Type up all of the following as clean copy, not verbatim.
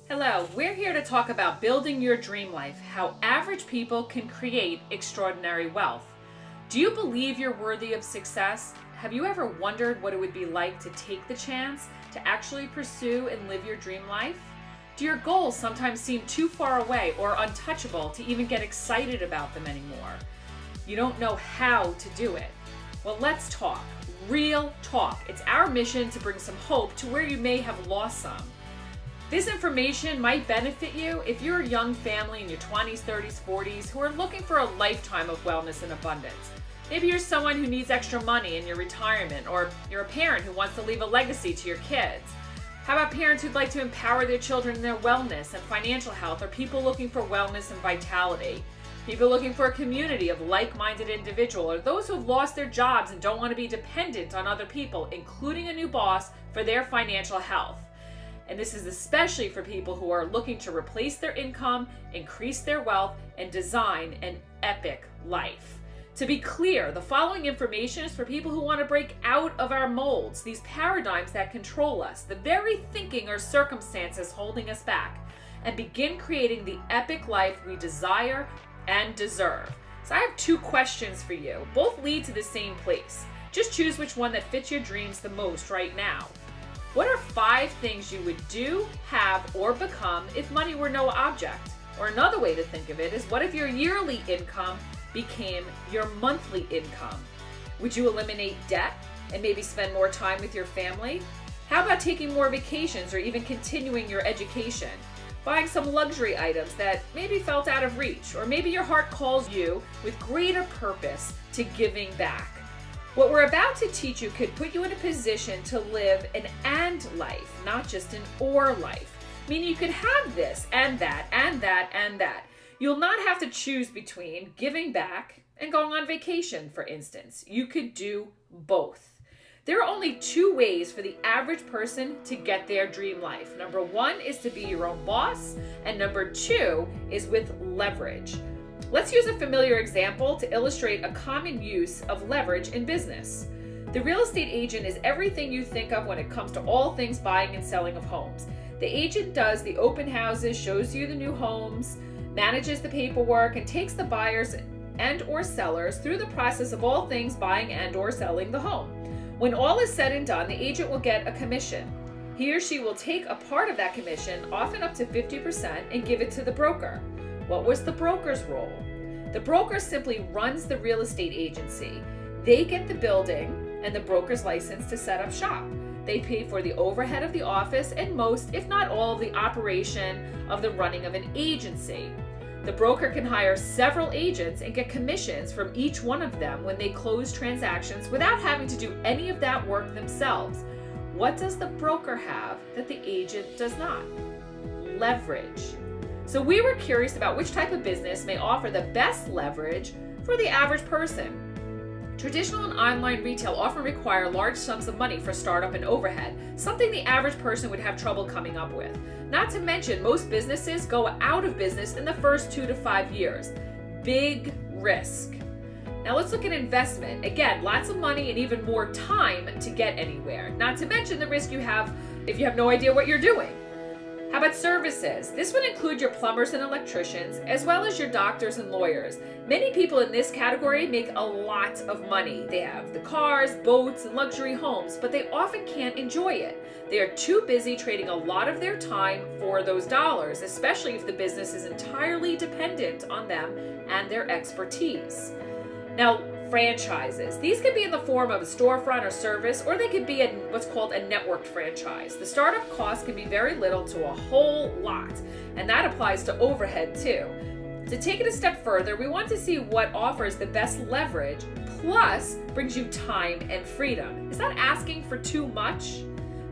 Hello, we're here to talk about building your dream life, how average people can create extraordinary wealth. Do you believe you're worthy of success? Have you ever wondered what it would be like to take the chance to actually pursue and live your dream life? Do your goals sometimes seem too far away or untouchable to even get excited about them anymore? You don't know how to do it. Well, let's talk. Real talk. It's our mission to bring some hope to where you may have lost some. This information might benefit you if you're a young family in your 20s, 30s, 40s who are looking for a lifetime of wellness and abundance. Maybe you're someone who needs extra money in your retirement, or you're a parent who wants to leave a legacy to your kids. How about parents who'd like to empower their children in their wellness and financial health, or people looking for wellness and vitality? People looking for a community of like-minded individuals, or those who have lost their jobs and don't want to be dependent on other people, including a new boss, for their financial health. And this is especially for people who are looking to replace their income, increase their wealth, and design an epic life. To be clear, the following information is for people who want to break out of our molds, these paradigms that control us, the very thinking or circumstances holding us back, and begin creating the epic life we desire and deserve. So I have two questions for you. Both lead to the same place. Just choose which one that fits your dreams the most right now. What are 5 things you would do, have, or become if money were no object? Or another way to think of it is, what if your yearly income became your monthly income? Would you eliminate debt and maybe spend more time with your family? How about taking more vacations or even continuing your education? Buying some luxury items that maybe felt out of reach, or maybe your heart calls you with greater purpose to giving back. What we're about to teach you could put you in a position to live an and life, not just an or life. Meaning you could have this and that and that and that. You'll not have to choose between giving back and going on vacation, for instance. You could do both. There are only 2 ways for the average person to get their dream life. Number 1 is to be your own boss, and number 2 is with leverage. Let's use a familiar example to illustrate a common use of leverage in business. The real estate agent is everything you think of when it comes to all things buying and selling of homes. The agent does the open houses, shows you the new homes, manages the paperwork, and takes the buyers and or sellers through the process of all things buying and or selling the home. When all is said and done, the agent will get a commission. He or she will take a part of that commission, often up to 50%, and give it to the broker. What was the broker's role? The broker simply runs the real estate agency. They get the building and the broker's license to set up shop. They pay for the overhead of the office and most, if not all, of the operation of the running of an agency. The broker can hire several agents and get commissions from each one of them when they close transactions without having to do any of that work themselves. What does the broker have that the agent does not? Leverage. So we were curious about which type of business may offer the best leverage for the average person. Traditional and online retail often require large sums of money for startup and overhead, something the average person would have trouble coming up with. Not to mention, most businesses go out of business in the first 2 to 5 years. Big risk. Now let's look at investment. Again, lots of money and even more time to get anywhere. Not to mention the risk you have if you have no idea what you're doing. How about services? This would include your plumbers and electricians, as well as your doctors and lawyers. Many people in this category make a lot of money. They have the cars, boats, and luxury homes, but they often can't enjoy it. They are too busy trading a lot of their time for those dollars, especially if the business is entirely dependent on them and their expertise. Now, franchises. These can be in the form of a storefront or service, or they could be what's called a networked franchise. The startup cost can be very little to a whole lot, and that applies to overhead too. To take it a step further, we want to see what offers the best leverage, plus brings you time and freedom. Is that asking for too much?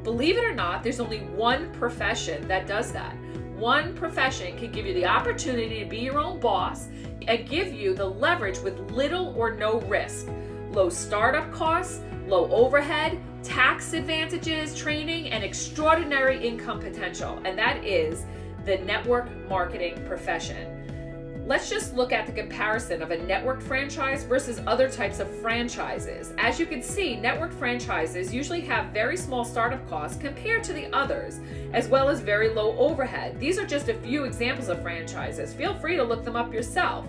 Believe it or not, there's only one profession that does that. One profession can give you the opportunity to be your own boss and give you the leverage with little or no risk. Low startup costs, low overhead, tax advantages, training, and extraordinary income potential. And that is the network marketing profession. Let's just look at the comparison of a networked franchise versus other types of franchises. As you can see, networked franchises usually have very small startup costs compared to the others, as well as very low overhead. These are just a few examples of franchises. Feel free to look them up yourself.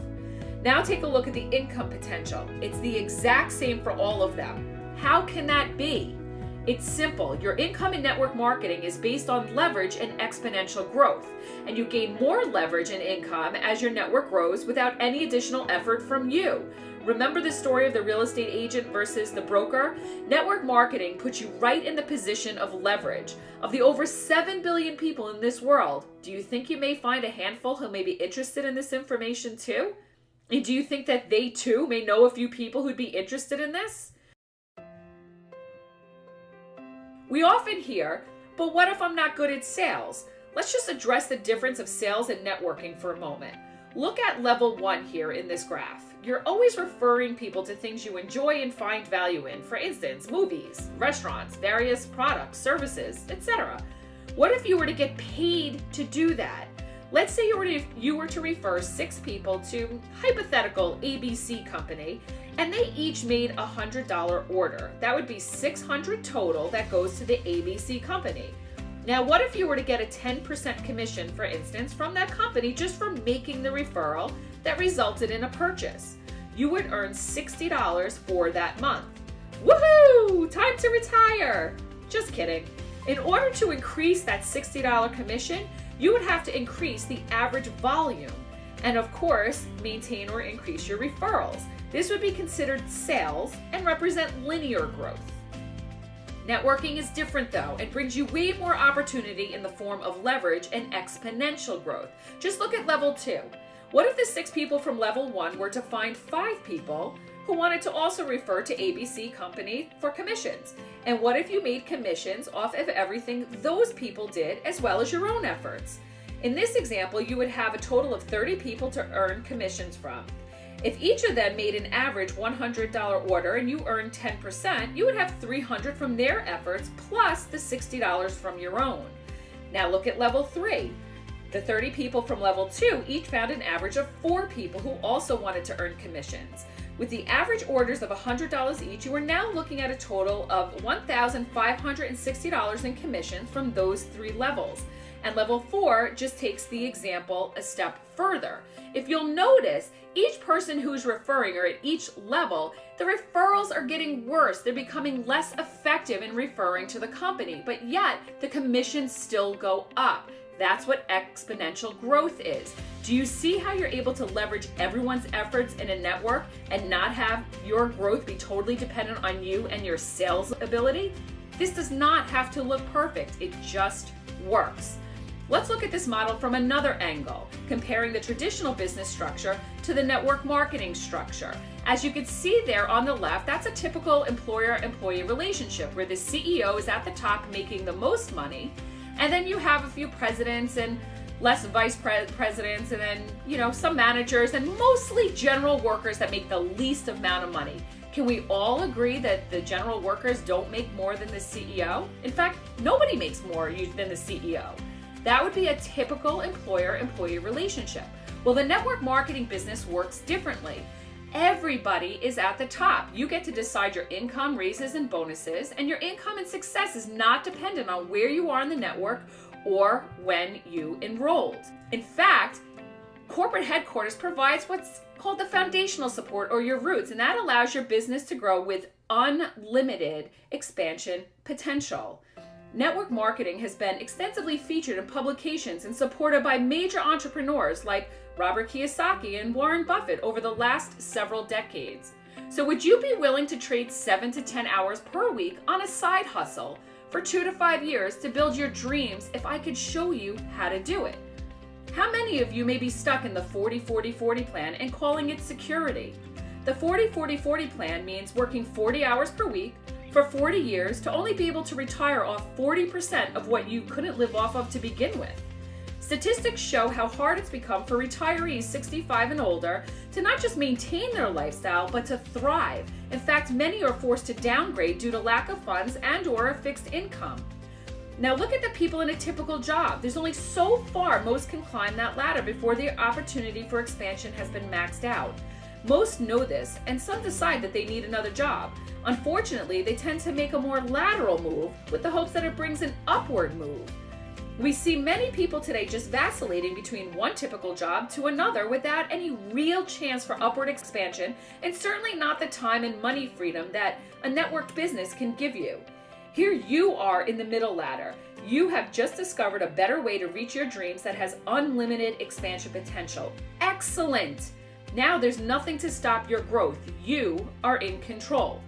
Now take a look at the income potential. It's the exact same for all of them. How can that be? It's simple. Your income in network marketing is based on leverage and exponential growth, and you gain more leverage and income as your network grows without any additional effort from you. Remember the story of the real estate agent versus the broker? Network marketing puts you right in the position of leverage. Of the over 7 billion people in this world, do you think you may find a handful who may be interested in this information too? And do you think that they too may know a few people who'd be interested in this? We often hear, but what if I'm not good at sales? Let's just address the difference of sales and networking for a moment. Look at level 1 here in this graph. You're always referring people to things you enjoy and find value in. For instance, movies, restaurants, various products, services, etc. What if you were to get paid to do that? Let's say you were to refer 6 people to hypothetical ABC company, and they each made a $100 order. That would be $600 total that goes to the ABC company. Now, what if you were to get a 10% commission, for instance, from that company just for making the referral that resulted in a purchase? You would earn $60 for that month. Woohoo! Time to retire! Just kidding. In order to increase that $60 commission, you would have to increase the average volume and, of course, maintain or increase your referrals. This would be considered sales and represent linear growth. Networking is different though and brings you way more opportunity in the form of leverage and exponential growth. Just look at level 2. What if the 6 people from level 1 were to find 5 people who wanted to also refer to ABC company for commissions? And what if you made commissions off of everything those people did as well as your own efforts? In this example, you would have a total of 30 people to earn commissions from. If each of them made an average $100 order and you earned 10%, you would have $300 from their efforts plus the $60 from your own. Now look at level 3. The 30 people from level 2 each found an average of 4 people who also wanted to earn commissions. With the average orders of $100 each, you are now looking at a total of $1,560 in commissions from those 3 levels. And level 4 just takes the example a step further. If you'll notice, each person who's referring or at each level, the referrals are getting worse. They're becoming less effective in referring to the company, but yet the commissions still go up. That's what exponential growth is. Do you see how you're able to leverage everyone's efforts in a network and not have your growth be totally dependent on you and your sales ability? This does not have to look perfect. It just works. Let's look at this model from another angle, comparing the traditional business structure to the network marketing structure. As you can see there on the left, that's a typical employer-employee relationship where the CEO is at the top making the most money, and then you have a few presidents and less vice presidents, and then, some managers and mostly general workers that make the least amount of money. Can we all agree that the general workers don't make more than the CEO? In fact, nobody makes more than the CEO. That would be a typical employer-employee relationship. Well, the network marketing business works differently. Everybody is at the top. You get to decide your income, raises, and bonuses, and your income and success is not dependent on where you are in the network or when you enrolled. In fact, corporate headquarters provides what's called the foundational support or your roots, and that allows your business to grow with unlimited expansion potential. Network marketing has been extensively featured in publications and supported by major entrepreneurs like Robert Kiyosaki and Warren Buffett over the last several decades. So would you be willing to trade 7 to 10 hours per week on a side hustle for 2 to 5 years to build your dreams if I could show you how to do it? How many of you may be stuck in the 40-40-40 plan and calling it security? The 40-40-40 plan means working 40 hours per week for 40 years to only be able to retire off 40% of what you couldn't live off of to begin with. Statistics show how hard it's become for retirees 65 and older to not just maintain their lifestyle, but to thrive. In fact, many are forced to downgrade due to lack of funds and/or a fixed income. Now look at the people in a typical job. There's only so far most can climb that ladder before the opportunity for expansion has been maxed out. Most know this, and some decide that they need another job. Unfortunately, they tend to make a more lateral move with the hopes that it brings an upward move. We see many people today just vacillating between one typical job to another without any real chance for upward expansion, and certainly not the time and money freedom that a networked business can give you. Here you are in the middle ladder. You have just discovered a better way to reach your dreams that has unlimited expansion potential. Excellent! Now there's nothing to stop your growth. You are in control.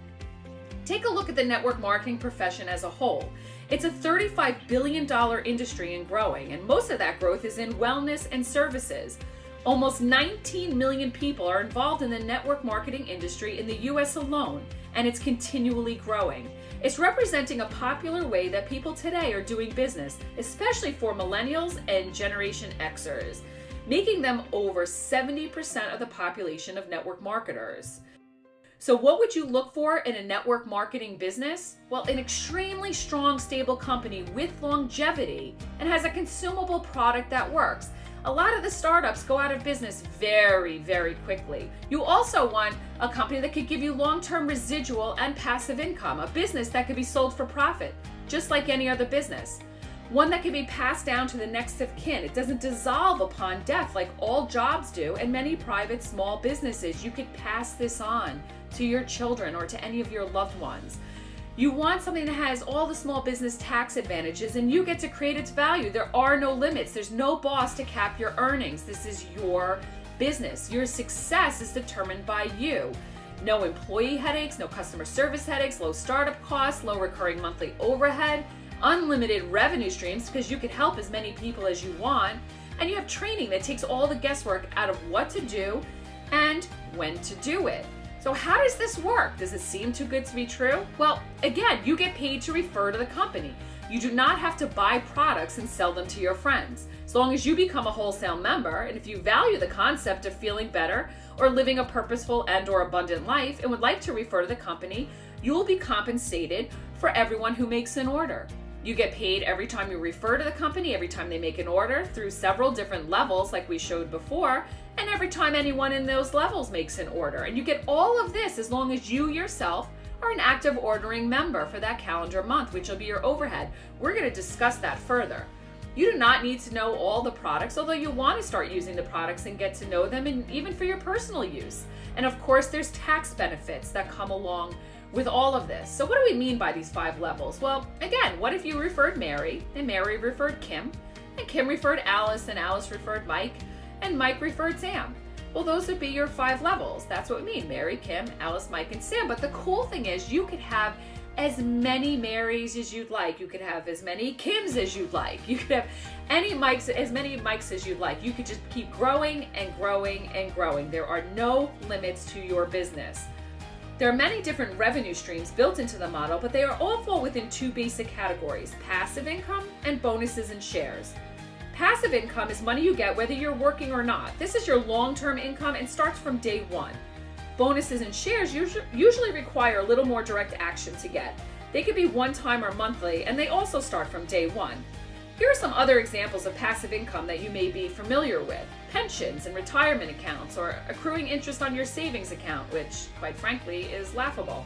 Take a look at the network marketing profession as a whole. It's a $35 billion industry and growing, and most of that growth is in wellness and services. Almost 19 million people are involved in the network marketing industry in the US alone, and it's continually growing. It's representing a popular way that people today are doing business, especially for millennials and Generation Xers, making them over 70% of the population of network marketers. So what would you look for in a network marketing business? Well, an extremely strong, stable company with longevity and has a consumable product that works. A lot of the startups go out of business very, very quickly. You also want a company that could give you long-term residual and passive income, a business that could be sold for profit, just like any other business. One that can be passed down to the next of kin. It doesn't dissolve upon death like all jobs do, and many private small businesses. You could pass this on to your children or to any of your loved ones. You want something that has all the small business tax advantages, and you get to create its value. There are no limits. There's no boss to cap your earnings. This is your business. Your success is determined by you. No employee headaches, no customer service headaches, low startup costs, low recurring monthly overhead, unlimited revenue streams because you can help as many people as you want, and you have training that takes all the guesswork out of what to do and when to do it. So how does this work? Does it seem too good to be true? Well, again, you get paid to refer to the company. You do not have to buy products and sell them to your friends. As long as you become a wholesale member, and if you value the concept of feeling better or living a purposeful and/or abundant life and would like to refer to the company, you will be compensated for everyone who makes an order. You get paid every time you refer to the company, every time they make an order through several different levels like we showed before, and every time anyone in those levels makes an order. And you get all of this as long as you yourself are an active ordering member for that calendar month, which will be your overhead. We're going to discuss that further. You do not need to know all the products, although you want to start using the products and get to know them, and even for your personal use. And of course, there's tax benefits that come along with all of this. So what do we mean by these 5 levels? Well, again, what if you referred Mary, and Mary referred Kim, and Kim referred Alice, and Alice referred Mike, and Mike referred Sam? Well, those would be your 5 levels. That's what we mean, Mary, Kim, Alice, Mike, and Sam. But the cool thing is you could have as many Marys as you'd like. You could have as many Kims as you'd like. You could have as many Mikes as you'd like. You could just keep growing and growing and growing. There are no limits to your business. There are many different revenue streams built into the model, but they are all fall within 2 basic categories: passive income and bonuses and shares. Passive income is money you get whether you're working or not. This is your long-term income and starts from day one. Bonuses and shares usually require a little more direct action to get. They could be one-time or monthly, and they also start from day one. Here are some other examples of passive income that you may be familiar with: pensions and retirement accounts, or accruing interest on your savings account, which, quite frankly, is laughable.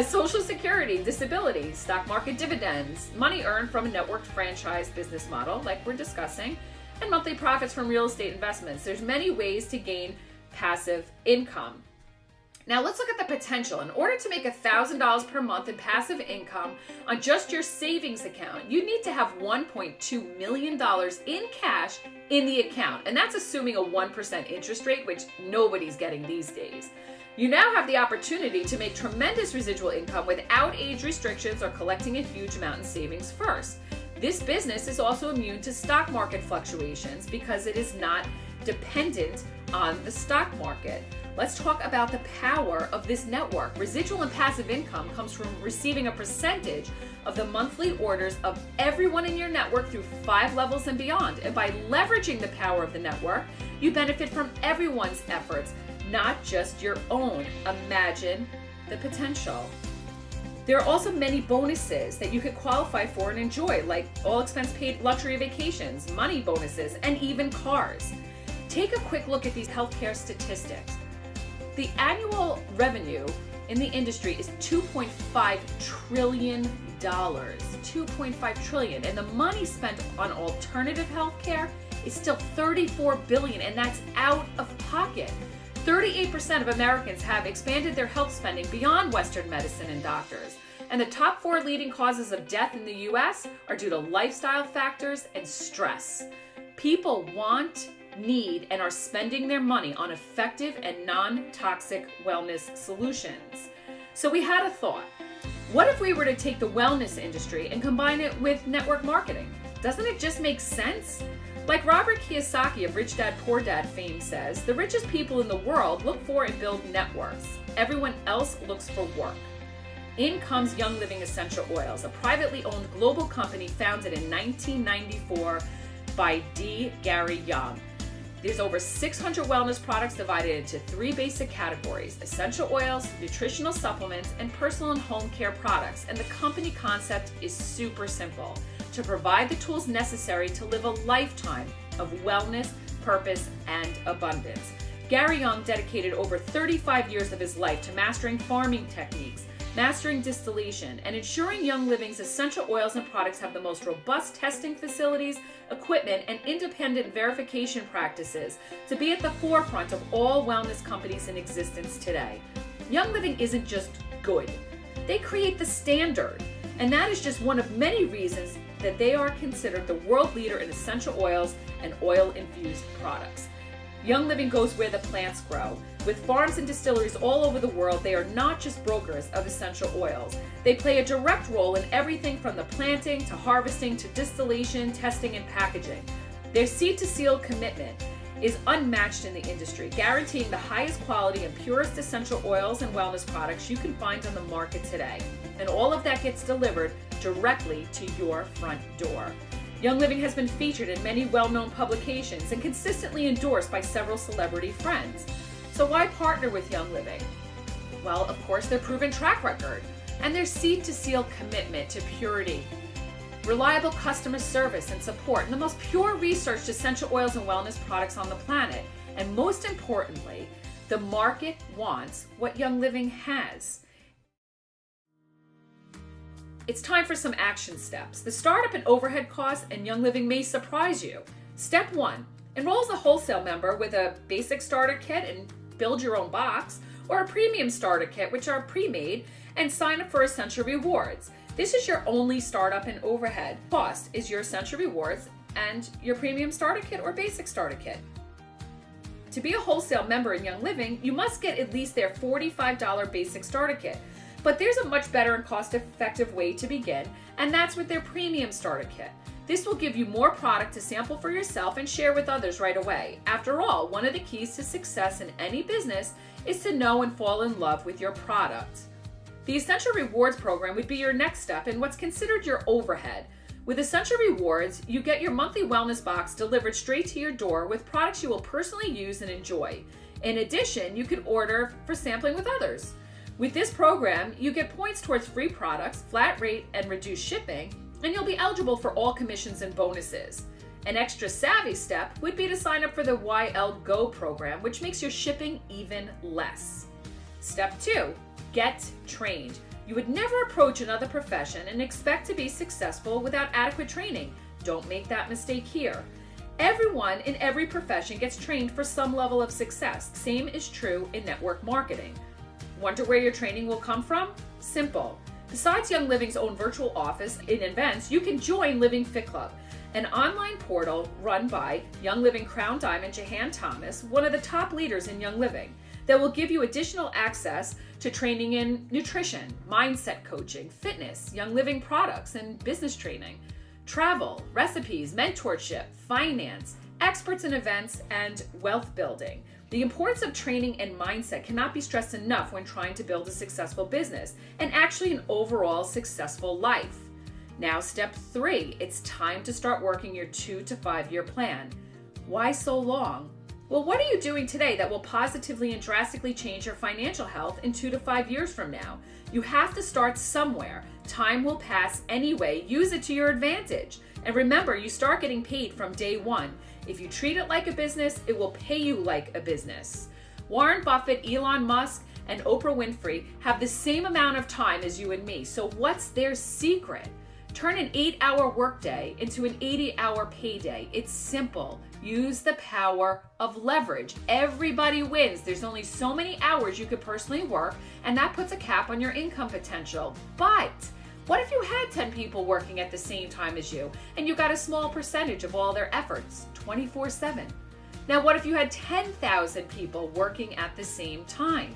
Social Security, disability, stock market dividends, money earned from a networked franchise business model, like we're discussing, and monthly profits from real estate investments. There's many ways to gain passive income. Now let's look at the potential. In order to make $1,000 per month in passive income on just your savings account, you need to have $1.2 million in cash in the account. And that's assuming a 1% interest rate, which nobody's getting these days. You now have the opportunity to make tremendous residual income without age restrictions or collecting a huge amount in savings first. This business is also immune to stock market fluctuations because it is not dependent on the stock market. Let's talk about the power of this network. Residual and passive income comes from receiving a percentage of the monthly orders of everyone in your network through 5 levels and beyond. And by leveraging the power of the network, you benefit from everyone's efforts, not just your own. Imagine the potential. There are also many bonuses that you could qualify for and enjoy, like all expense paid luxury vacations, money bonuses, and even cars. Take a quick look at these healthcare statistics. The annual revenue in the industry is $2.5 trillion. $2.5 trillion. And the money spent on alternative healthcare is still $34 billion, and that's out of pocket. 38% of Americans have expanded their health spending beyond Western medicine and doctors. And the top 4 leading causes of death in the US are due to lifestyle factors and stress. People want, need, and are spending their money on effective and non-toxic wellness solutions. So we had a thought. What if we were to take the wellness industry and combine it with network marketing? Doesn't it just make sense? Like Robert Kiyosaki of Rich Dad Poor Dad fame says, the richest people in the world look for and build networks. Everyone else looks for work. In comes Young Living Essential Oils, a privately owned global company founded in 1994 by D. Gary Young. There's over 600 wellness products divided into 3 basic categories: essential oils, nutritional supplements, and personal and home care products. And the company concept is super simple: to provide the tools necessary to live a lifetime of wellness, purpose, and abundance. Gary Young dedicated over 35 years of his life to mastering farming techniques, mastering distillation, and ensuring Young Living's essential oils and products have the most robust testing facilities, equipment, and independent verification practices to be at the forefront of all wellness companies in existence today. Young Living isn't just good. They create the standard, and that is just one of many reasons that they are considered the world leader in essential oils and oil-infused products. Young Living goes where the plants grow. With farms and distilleries all over the world, they are not just brokers of essential oils. They play a direct role in everything from the planting to harvesting to distillation, testing, and packaging. Their seed-to-seal commitment is unmatched in the industry, guaranteeing the highest quality and purest essential oils and wellness products you can find on the market today. And all of that gets delivered directly to your front door. Young Living has been featured in many well-known publications and consistently endorsed by several celebrity friends. So why partner with Young Living? Well, of course, their proven track record and their seed-to-seal commitment to purity, reliable customer service and support, and the most pure researched essential oils and wellness products on the planet. And most importantly, the market wants what Young Living has. It's time for some action steps. The startup and overhead costs and Young Living may surprise you. Step 1, enroll as a wholesale member with a basic starter kit and build your own box, or a premium starter kit, which are pre-made, and sign up for Essential Rewards. This is your only startup and overhead cost, is your Essential Rewards and your premium starter kit or basic starter kit. To be a wholesale member in Young Living, you must get at least their $45 basic starter kit. But there's a much better and cost-effective way to begin, and that's with their premium starter kit. This will give you more product to sample for yourself and share with others right away. After all, one of the keys to success in any business is to know and fall in love with your product. The Essential Rewards program would be your next step in what's considered your overhead. With Essential Rewards, you get your monthly wellness box delivered straight to your door with products you will personally use and enjoy. In addition, you can order for sampling with others. With this program, you get points towards free products, flat rate, and reduced shipping, and you'll be eligible for all commissions and bonuses. An extra savvy step would be to sign up for the YL Go program, which makes your shipping even less. Step 2, get trained. You would never approach another profession and expect to be successful without adequate training. Don't make that mistake here. Everyone in every profession gets trained for some level of success. Same is true in network marketing. Wonder where your training will come from? Simple. Besides Young Living's own virtual office in events, you can join Living Fit Club, an online portal run by Young Living Crown Diamond Jahan Thomas, one of the top leaders in Young Living, that will give you additional access to training in nutrition, mindset coaching, fitness, Young Living products and business training, travel, recipes, mentorship, finance, experts in events, and wealth building. The importance of training and mindset cannot be stressed enough when trying to build a successful business and actually an overall successful life. Now, step 3, it's time to start working your 2 to 5 year plan. Why so long? Well, what are you doing today that will positively and drastically change your financial health in 2 to 5 years from now? You have to start somewhere. Time will pass anyway. Use it to your advantage. And remember, you start getting paid from day one. If you treat it like a business, it will pay you like a business. Warren Buffett, Elon Musk, and Oprah Winfrey have the same amount of time as you and me. So what's their secret? Turn an 8-hour workday into an 80-hour payday. It's simple. Use the power of leverage. Everybody wins. There's only so many hours you could personally work, and that puts a cap on your income potential. But what if you had 10 people working at the same time as you, and you got a small percentage of all their efforts, 24/7? Now, what if you had 10,000 people working at the same time?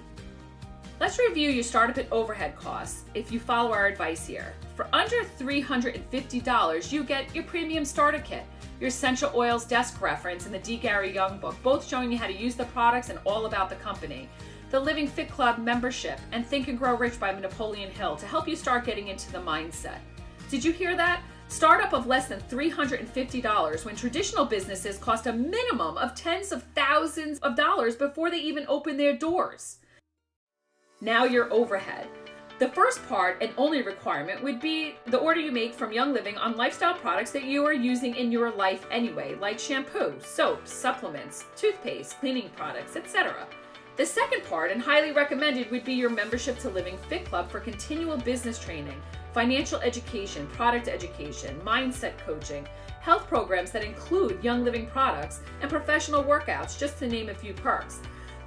Let's review your startup and overhead costs if you follow our advice here. For under $350, you get your premium starter kit, your Essential Oils desk reference, and the D. Gary Young book, both showing you how to use the products and all about the company. The Living Fit Club membership, and Think and Grow Rich by Napoleon Hill to help you start getting into the mindset. Did you hear that? Startup of less than $350 when traditional businesses cost a minimum of tens of thousands of dollars before they even open their doors. Now your overhead. The first part and only requirement would be the order you make from Young Living on lifestyle products that you are using in your life anyway, like shampoo, soaps, supplements, toothpaste, cleaning products, etc. The second part, and highly recommended, would be your membership to Living Fit Club for continual business training, financial education, product education, mindset coaching, health programs that include Young Living products, and professional workouts, just to name a few perks.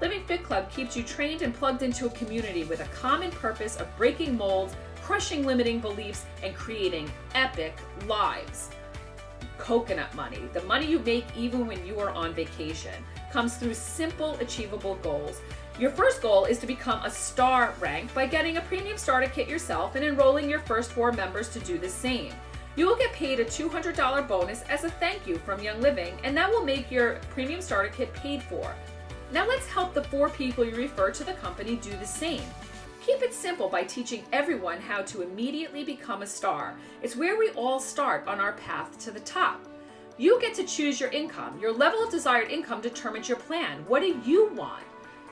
Living Fit Club keeps you trained and plugged into a community with a common purpose of breaking molds, crushing limiting beliefs, and creating epic lives. Coconut money, the money you make even when you are on vacation, comes through simple, achievable goals. Your first goal is to become a star rank by getting a premium starter kit yourself and enrolling your first 4 members to do the same. You will get paid a $200 bonus as a thank you from Young Living, and that will make your premium starter kit paid for. Now let's help the 4 people you refer to the company do the same. Keep it simple by teaching everyone how to immediately become a star. It's where we all start on our path to the top. You get to choose your income. Your level of desired income determines your plan. What do you want?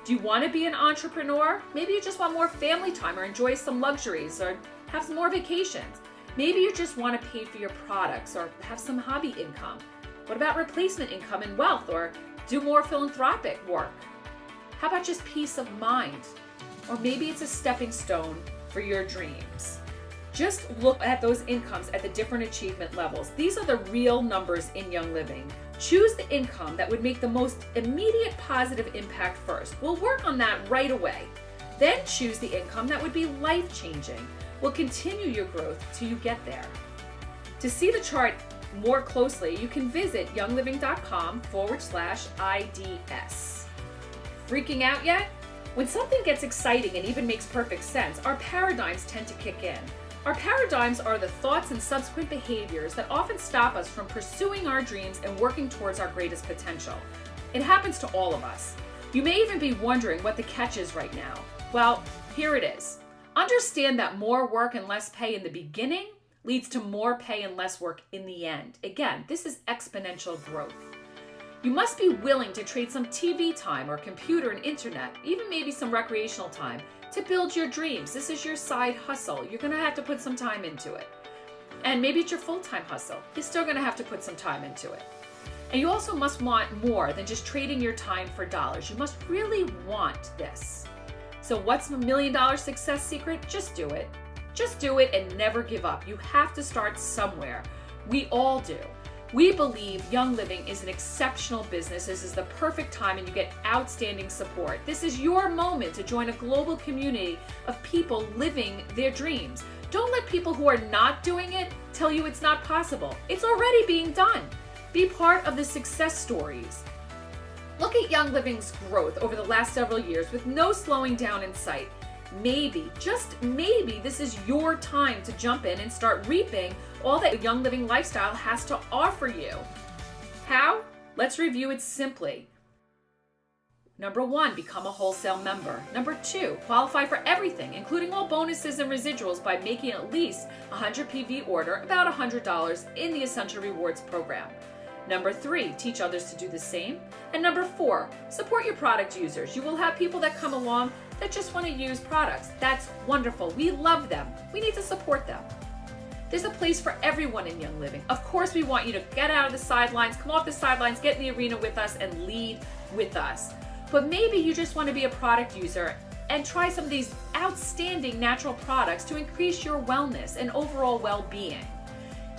Do you want to be an entrepreneur? Maybe you just want more family time or enjoy some luxuries or have some more vacations. Maybe you just want to pay for your products or have some hobby income. What about replacement income and wealth, or do more philanthropic work? How about just peace of mind? Or maybe it's a stepping stone for your dreams. Just look at those incomes at the different achievement levels. These are the real numbers in Young Living. Choose the income that would make the most immediate positive impact first. We'll work on that right away. Then choose the income that would be life-changing. We'll continue your growth till you get there. To see the chart more closely, you can visit youngliving.com/IDS. Freaking out yet? When something gets exciting and even makes perfect sense, our paradigms tend to kick in. Our paradigms are the thoughts and subsequent behaviors that often stop us from pursuing our dreams and working towards our greatest potential. It happens to all of us. You may even be wondering what the catch is right now. Well, here it is. Understand that more work and less pay in the beginning leads to more pay and less work in the end. Again, this is exponential growth. You must be willing to trade some TV time or computer and internet, even maybe some recreational time, to build your dreams. This is your side hustle. You're gonna have to put some time into it. And maybe it's your full-time hustle. You're still gonna have to put some time into it. And you also must want more than just trading your time for dollars. You must really want this. So what's the $1 million success secret? Just do it. Just do it and never give up. You have to start somewhere. We all do. We believe Young Living is an exceptional business. This is the perfect time and you get outstanding support. This is your moment to join a global community of people living their dreams. Don't let people who are not doing it tell you it's not possible. It's already being done. Be part of the success stories. Look at Young Living's growth over the last several years with no slowing down in sight. Maybe, just maybe, this is your time to jump in and start reaping all that Young Living lifestyle has to offer you. How? Let's review it simply. Number 1, become a wholesale member. Number 2, qualify for everything, including all bonuses and residuals by making at least a 100 PV order, about $100 in the Essential Rewards program. Number 3, teach others to do the same. And number 4, support your product users. You will have people that come along that just want to use products. That's wonderful. We love them. We need to support them. There's a place for everyone in Young Living. Of course, we want you to get out of the sidelines, come off the sidelines, get in the arena with us, and lead with us. But maybe you just want to be a product user and try some of these outstanding natural products to increase your wellness and overall well-being.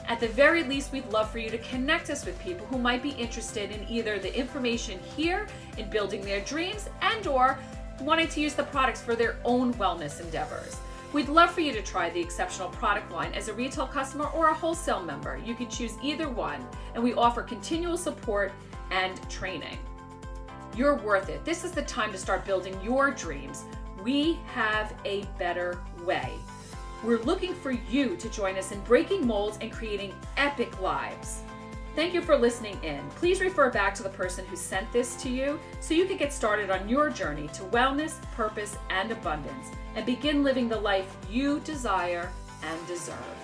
At the very least, we'd love for you to connect us with people who might be interested in either the information here in building their dreams and/or wanting to use the products for their own wellness endeavors. We'd love for you to try the exceptional product line as a retail customer or a wholesale member. You can choose either one, and we offer continual support and training. You're worth it. This is the time to start building your dreams. We have a better way. We're looking for you to join us in breaking molds and creating epic lives. Thank you for listening in. Please refer back to the person who sent this to you so you can get started on your journey to wellness, purpose, and abundance, and begin living the life you desire and deserve.